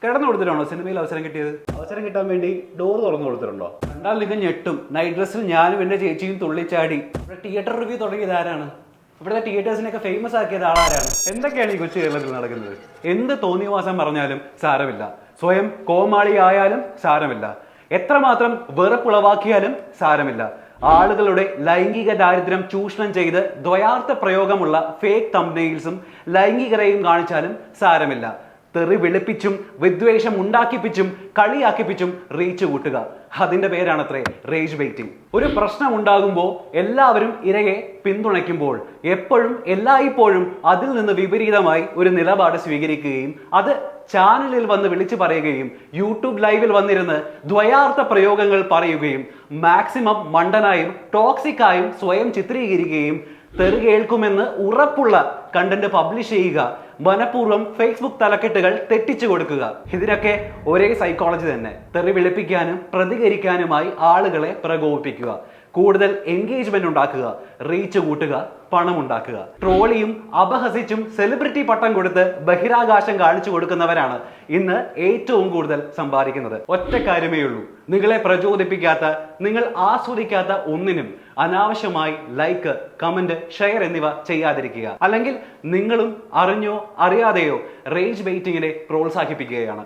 കിടന്നു കൊടുത്തിട്ടാണോ സിനിമയിൽ അവസരം കിട്ടിയത്? അവസരം കിട്ടാൻ വേണ്ടി ഡോർ തുറന്നു കൊടുത്തിട്ടുണ്ടോ? കണ്ടാൽ നിങ്ങൾ ഞെട്ടും. നൈറ്റ് ഡ്രസ്സിൽ ഞാനും എൻ്റെ ചേച്ചിയും തുള്ളിച്ചാടി. ഇവിടെ തിയേറ്റർ റിവ്യൂ തുടങ്ങിയത് ആരാണ്? ഇവിടുത്തെ തിയേറ്റേഴ്സിനൊക്കെ ഫേമസ് ആക്കിയത് ആളാരാണ്? എന്തൊക്കെയാണ് ഈ കൊച്ചു കേരളത്തിൽ നടക്കുന്നത്? എന്ത് തോന്നിയവാസം പറഞ്ഞാലും സാരമില്ല, സ്വയം കോമാളി ആയാലും സാരമില്ല, എത്രമാത്രം വെറുപ്പുളവാക്കിയാലും സാരമില്ല. ആളുകളുടെ ലൈംഗിക ദാരിദ്ര്യം ചൂഷണം ചെയ്ത് ദ്വയാർത്ഥ പ്രയോഗമുള്ള ഫേക്ക് തംബ്നെയിൽസും ലൈംഗികതയും കാണിച്ചാലും സാരമില്ല. തെറി വിളിപ്പിച്ചും വിദ്വേഷം ഉണ്ടാക്കിപ്പിച്ചും കളിയാക്കിപ്പിച്ചും റീച്ച് കൂട്ടുക, അതിന്റെ പേരാണത്രേ റേജ് ബെയിറ്റിംഗ്. ഒരു പ്രശ്നം ഉണ്ടാകുമ്പോൾ എല്ലാവരും ഇരയെ പിന്തുണയ്ക്കുമ്പോൾ എപ്പോഴും എല്ലായ്പ്പോഴും അതിൽ നിന്ന് വിപരീതമായി ഒരു നിലപാട് സ്വീകരിക്കുകയും അത് ചാനലിൽ വന്ന് വിളിച്ചു പറയുകയും യൂട്യൂബ് ലൈവിൽ വന്നിരുന്ന് ദ്വയാർത്ഥ പ്രയോഗങ്ങൾ പറയുകയും മാക്സിമം മണ്ടനായും ടോക്സിക്കായും സ്വയം ചിത്രീകരിക്കുകയും തെറി കേൾക്കുമെന്ന് ഉറപ്പുള്ള കണ്ടന്റ് പബ്ലിഷ് ചെയ്യുക, മനഃപൂർവ്വം ഫേസ്ബുക്ക് തലക്കെട്ടുകൾ തെറ്റിച്ചു കൊടുക്കുക. ഇതിനൊക്കെ ഒരേ സൈക്കോളജി തന്നെ. തെറി വിളിപ്പിക്കാനും പ്രതികരിക്കാനുമായി ആളുകളെ പ്രകോപിപ്പിക്കുക, കൂടുതൽ എൻഗേജ്മെന്റ് ഉണ്ടാക്കുക, റീച്ച് കൂട്ടുക, പണം ഉണ്ടാക്കുക. ട്രോളിയും അപഹസിച്ചും സെലിബ്രിറ്റി പട്ടം കൊടുത്ത് ബഹിരാകാശം കാണിച്ചു കൊടുക്കുന്നവരാണ് ഇന്ന് ഏറ്റവും കൂടുതൽ സമ്പാദിക്കുന്നത്. ഒറ്റ കാര്യമേ ഉള്ളൂ, നിങ്ങളെ പ്രചോദിപ്പിക്കാത്ത, നിങ്ങൾ ആസ്വദിക്കാത്ത ഒന്നിനും അനാവശ്യമായി ലൈക്ക്, കമന്റ്, ഷെയർ എന്നിവ ചെയ്യാതിരിക്കുക. അല്ലെങ്കിൽ നിങ്ങളും അറിഞ്ഞോ അറിയാതെയോ റേജ് ബെയിറ്റിങ്ങിനെ പ്രോത്സാഹിപ്പിക്കുകയാണ്.